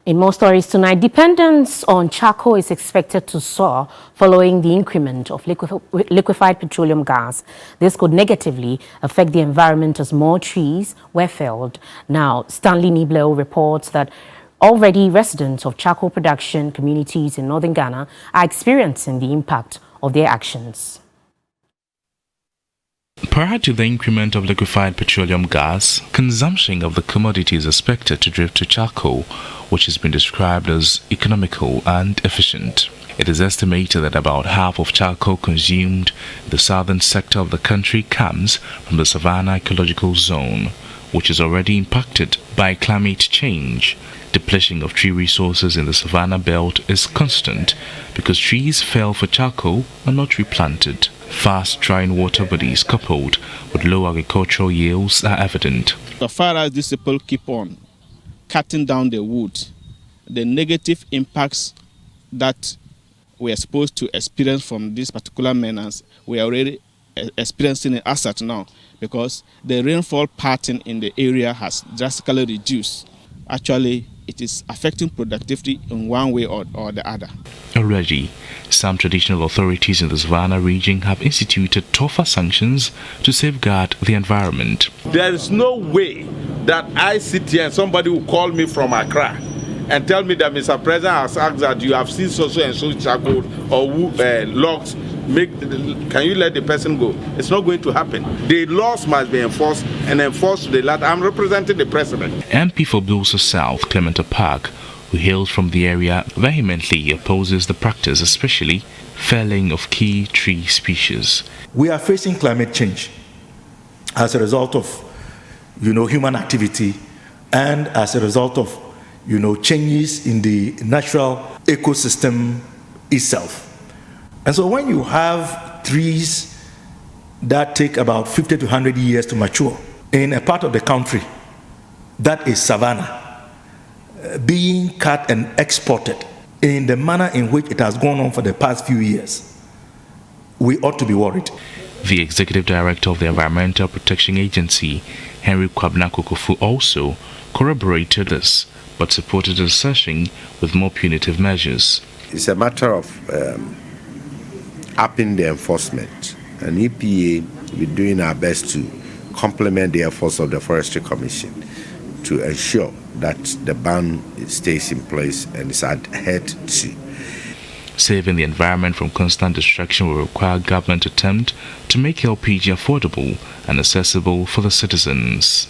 In more stories tonight, dependence on charcoal is expected to soar following the increment of liquefied petroleum gas. This could negatively affect the environment as more trees were felled. Now, Stanley Niblo reports that already residents of charcoal production communities in northern Ghana are experiencing the impact of their actions. Prior to the increment of liquefied petroleum gas, consumption of the commodity is expected to drift to charcoal, which has been described as economical and efficient. It is estimated that about half of charcoal consumed in the southern sector of the country comes from the Savannah ecological zone, which is already impacted by climate change. Depletion of tree resources in the Savannah belt is constant because trees felled for charcoal are not replanted. Fast drying water bodies coupled with low agricultural yields are evident. As far as these people keep on cutting down the wood, the negative impacts that we are supposed to experience from this particular menace, we are already experiencing it as at now, because the rainfall pattern in the area has drastically reduced. Actually, it is affecting productivity in one way or the other. Already, some traditional authorities in the Savannah region have instituted tougher sanctions to safeguard the environment. There is no way that I sit here and somebody will call me from Accra and tell me that Mr. President has asked that you have seen so and so charcoal or logs. Can you let the person go? It's not going to happen. The laws must be enforced and enforced to the letter. I'm representing the president. MP for Blosa South, Clement Park, who hails from the area, vehemently opposes the practice, especially felling of key tree species. We are facing climate change as a result of, human activity and as a result of, changes in the natural ecosystem itself. And so when you have trees that take about 50 to 100 years to mature in a part of the country that is savanna, being cut and exported in the manner in which it has gone on for the past few years, we ought to be worried. The executive director of the Environmental Protection Agency, Henry Kwabena Kokofu, also corroborated this, but supported the assertion with more punitive measures. It's a matter of upping the enforcement, and EPA will be doing our best to complement the efforts of the Forestry Commission to ensure that the ban stays in place and is adhered to. Saving the environment from constant destruction will require government attempt to make LPG affordable and accessible for the citizens.